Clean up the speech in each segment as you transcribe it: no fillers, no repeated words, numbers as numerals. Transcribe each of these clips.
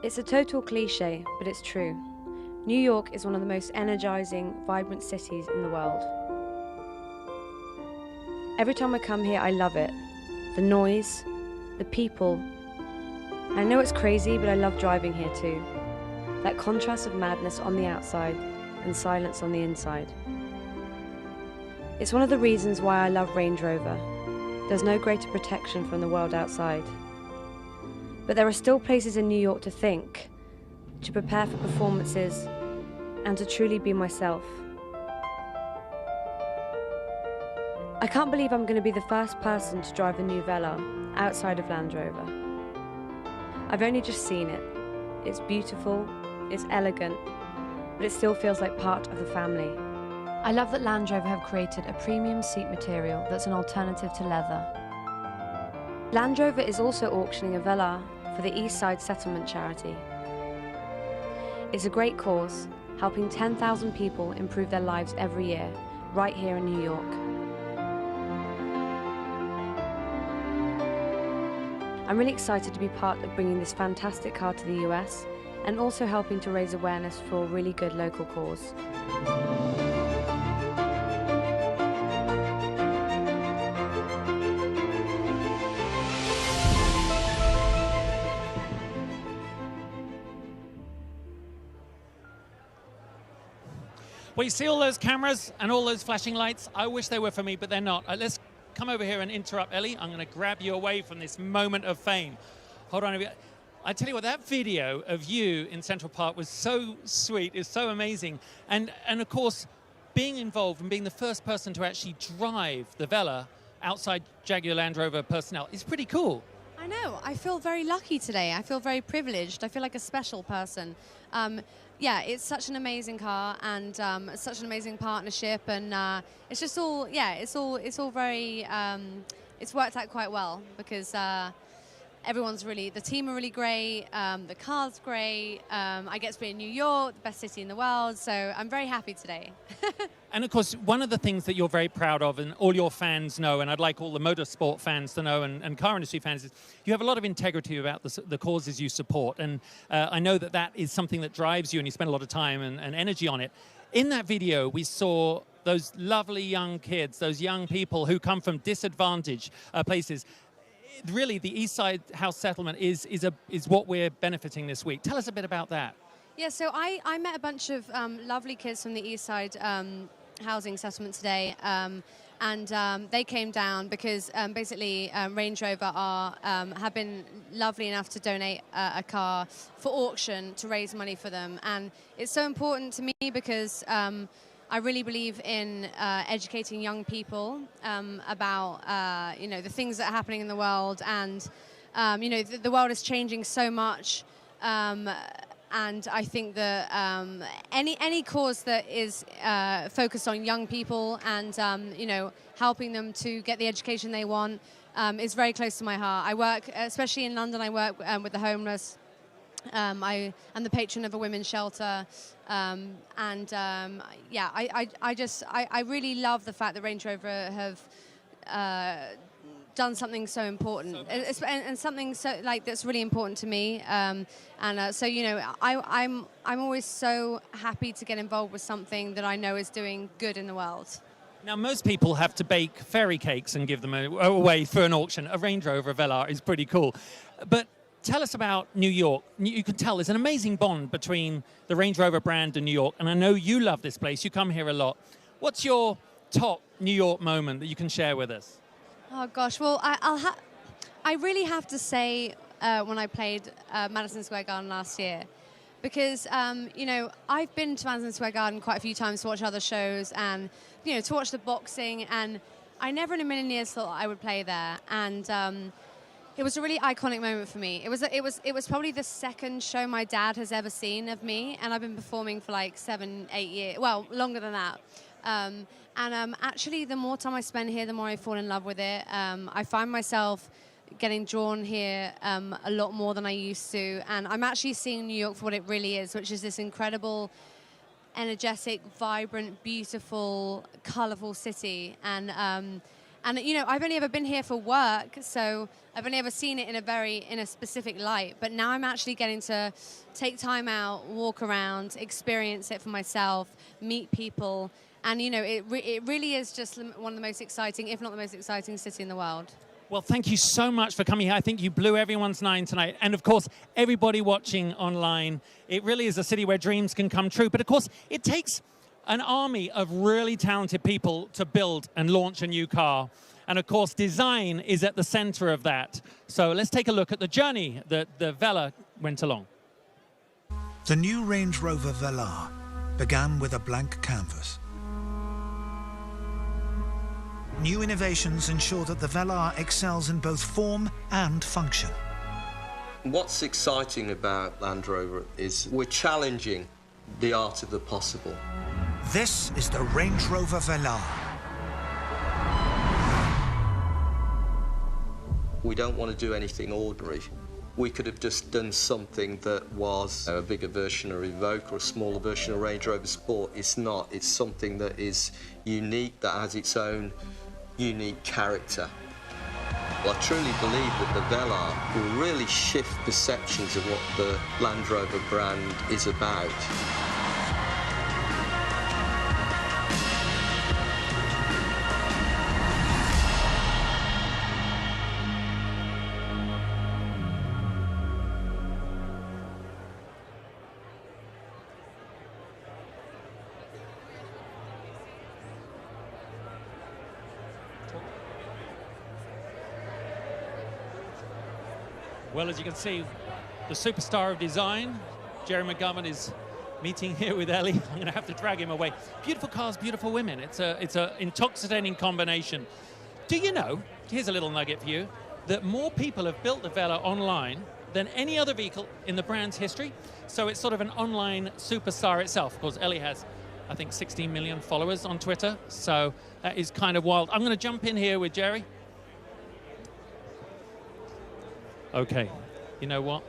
It's a total cliche, but it's true. New York is one of the most energizing, vibrant cities in the world. Every time I come here, I love it. The noise, the people. I know it's crazy, but I love driving here too. That contrast of madness on the outside and silence on the inside. It's one of the reasons why I love Range Rover. There's no greater protection from the world outside. But there are still places in New York to think, to prepare for performances, and to truly be myself. I can't believe I'm going to be the first person to drive the new Velar outside of Land Rover. I've only just seen it. It's beautiful, it's elegant, but it still feels like part of the family. I love that Land Rover have created a premium seat material that's an alternative to leather. Land Rover is also auctioning a Velar for the East Side Settlement charity. It's a great cause, helping 10,000 people improve their lives every year, right here in New York. I'm really excited to be part of bringing this fantastic car to the US and also helping to raise awareness for a really good local cause. Well, you see all those cameras and all those flashing lights? I wish they were for me, but they're not. Let's come over here and interrupt Ellie. I'm going to grab you away from this moment of fame. Hold on a bit. I tell you what, that video of you in Central Park was so sweet. It's so amazing. And of course, being involved and being the first person to actually drive the Velar outside Jaguar Land Rover personnel is pretty cool. I know. I feel very lucky today. I feel very privileged. I feel like a special person. Yeah, it's such an amazing car and such an amazing partnership, and it's just all, yeah, it's all very, it's worked out quite well because everyone's really, the team are really great, the car's great, I get to be in New York, the best city in the world, so I'm very happy today. And of course, one of the things that you're very proud of, and all your fans know, and I'd like all the motorsport fans to know, and car industry fans, is you have a lot of integrity about the causes you support. And I know that that is something that drives you, and you spend a lot of time and energy on it. In that video, we saw those lovely young kids, those young people who come from disadvantaged places. Really, the East Side House Settlement is what we're benefiting this week. Tell us a bit about that. Yeah, so I met a bunch of lovely kids from the East Side housing settlement today, and they came down because basically Range Rover have been lovely enough to donate a car for auction to raise money for them, and it's so important to me because I really believe in educating young people about you know, the things that are happening in the world, and you know, the world is changing so much. And I think that any cause that is focused on young people and you know, helping them to get the education they want is very close to my heart. I work, especially in London, I work with the homeless. I am the patron of a women's shelter, and yeah, I really love the fact that Range Rover have done something so important, and something so that's really important to me, and so you know, I'm always so happy to get involved with something that I know is doing good in the world. Now, most people have to bake fairy cakes and give them away for an auction. A Range Rover Velar is pretty cool, but tell us about New York. You can tell there's an amazing bond between the Range Rover brand and New York, and I know you love this place. You come here a lot. What's your top New York moment that you can share with us? Oh gosh, well, I really have to say when I played Madison Square Garden last year, because you know, I've been to Madison Square Garden quite a few times to watch other shows and you know, to watch the boxing, and I never in a million years thought I would play there, and it was a really iconic moment for me. It was probably the second show my dad has ever seen of me, and I've been performing for like 7, 8 years, well, longer than that. And actually, the more time I spend here, the more I fall in love with it. I find myself getting drawn here a lot more than I used to. And I'm actually seeing New York for what it really is, which is this incredible, energetic, vibrant, beautiful, colorful city. And And you know, I've only ever been here for work, so I've only ever seen it in a specific light. But now I'm actually getting to take time out, walk around, experience it for myself, meet people, and you know, it really is just one of the most exciting, if not the most exciting, city in the world. Well, thank you so much for coming here. I think you blew everyone's mind tonight. And of course, everybody watching online, it really is a city where dreams can come true. But of course, it takes an army of really talented people to build and launch a new car. And of course, design is at the center of that. So let's take a look at the journey that the Velar went along. The new Range Rover Velar began with a blank canvas. New innovations ensure that the Velar excels in both form and function. What's exciting about Land Rover is we're challenging the art of the possible. This is the Range Rover Velar. We don't want to do anything ordinary. We could have just done something that was a bigger version of Evoque or a smaller version of Range Rover Sport. It's not. It's something that is unique, that has its own unique character. Well, I truly believe that the Velar will really shift perceptions of what the Land Rover brand is about. Well, as you can see, the superstar of design, Jerry McGovern, is meeting here with Ellie. I'm going to have to drag him away. Beautiful cars, beautiful women. It's a intoxicating combination. Do you know, here's a little nugget for you, that more people have built the Velar online than any other vehicle in the brand's history? So it's sort of an online superstar itself. Of course, Ellie has, I think, 16 million followers on Twitter. So that is kind of wild. I'm going to jump in here with Jerry. Okay, you know what?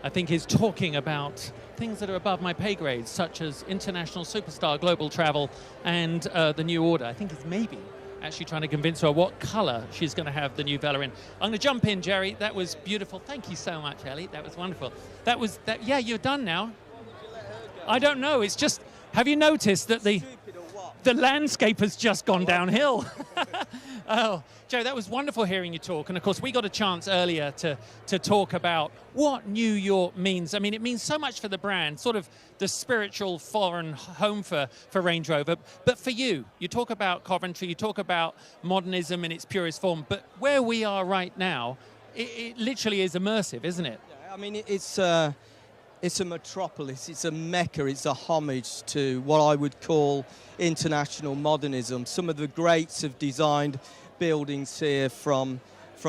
I think he's talking about things that are above my pay grade, such as international superstar global travel and the new order. I think he's maybe actually trying to convince her what color she's going to have the new Velar in. I'm going to jump in, Jerry. That was beautiful. Thank you so much, Ellie. That was wonderful. That was that. Yeah, you're done now. I don't know. It's just, have you noticed that the landscape has just gone downhill? Oh, Joe, that was wonderful hearing you talk. And of course, we got a chance earlier to talk about what New York means. I mean, it means so much for the brand, sort of the spiritual foreign home for Range Rover. But for you, you talk about Coventry, you talk about modernism in its purest form. But where we are right now, it literally is immersive, isn't it? Yeah, I mean, it's a metropolis, it's a mecca, it's a homage to what I would call international modernism. Some of the greats have designed buildings here, from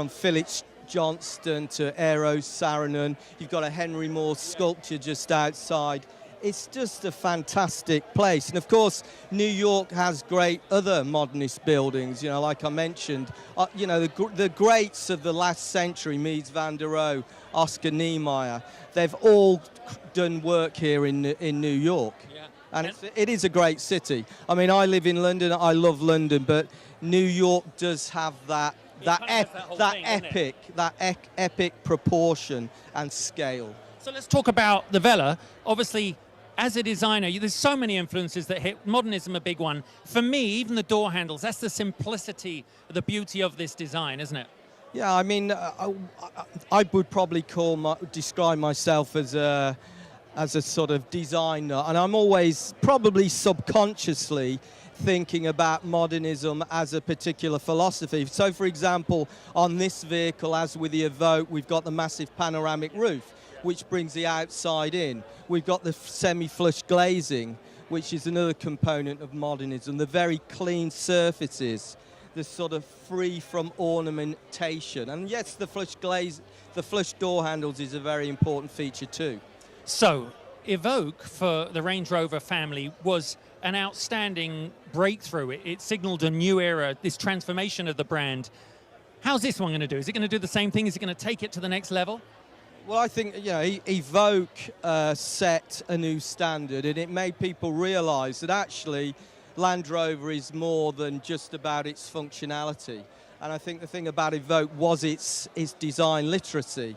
Phillips Johnston to Eero Saarinen. You've got a Henry Moore sculpture just outside. It's just a fantastic place. And of course, New York has great other modernist buildings, you know, like I mentioned. You know, the greats of the last century, Mies van der Rohe, Oscar Niemeyer, they've all done work here in New York. Yeah. And it is a great city. I mean, I live in London, I love London, but New York does have that epic proportion and scale. So let's talk about the Velar. Obviously, as a designer, there's so many influences that hit modernism, a big one. For me, even the door handles, that's the simplicity, the beauty of this design, isn't it? Yeah, I mean, I would probably describe myself as a sort of designer, and I'm always probably subconsciously thinking about modernism as a particular philosophy. So, for example, on this vehicle, as with the Evoque, we've got the massive panoramic roof, which brings the outside in. We've got the semi-flush glazing, which is another component of modernism. The very clean surfaces, the sort of free from ornamentation. And yes, the flush door handles is a very important feature too. So, Evoque for the Range Rover family was an outstanding breakthrough. It signaled a new era, this transformation of the brand. How's this one going to do? Is it going to do the same thing? Is it going to take it to the next level? Well, I think, you know, Evoque set a new standard, and it made people realise that actually Land Rover is more than just about its functionality. And I think the thing about Evoque was its design literacy.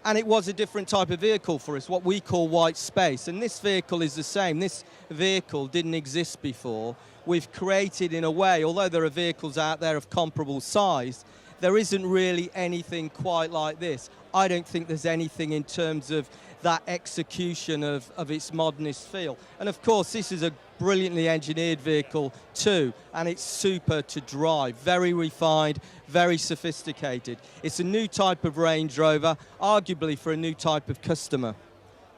And it was a different type of vehicle for us, what we call white space. And this vehicle is the same. This vehicle didn't exist before. We've created, in a way, although there are vehicles out there of comparable size, there isn't really anything quite like this. I don't think there's anything in terms of that execution of its modernist feel. And of course, this is a brilliantly engineered vehicle too, and it's super to drive, very refined, very sophisticated. It's a new type of Range Rover, arguably for a new type of customer.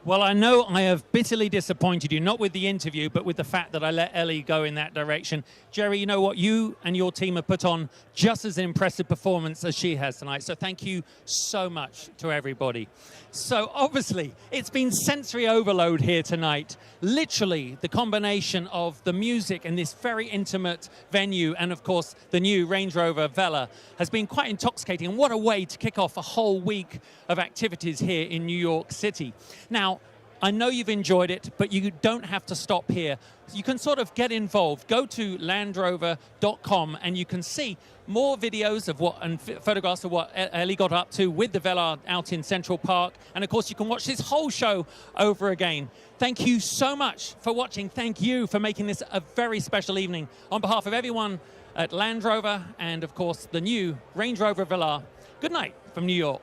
Well, I know I have bitterly disappointed you, not with the interview, but with the fact that I let Ellie go in that direction. Jerry, you know what? You and your team have put on just as impressive performance as she has tonight. So thank you so much to everybody. So obviously, it's been sensory overload here tonight. Literally, the combination of the music and this very intimate venue and, of course, the new Range Rover Velar has been quite intoxicating. And what a way to kick off a whole week of activities here in New York City. Now, I know you've enjoyed it, but you don't have to stop here. You can sort of get involved. Go to landrover.com and you can see more videos of what and photographs of what Ellie got up to with the Velar out in Central Park. And of course, you can watch this whole show over again. Thank you so much for watching. Thank you for making this a very special evening. On behalf of everyone at Land Rover and, of course, the new Range Rover Velar, good night from New York.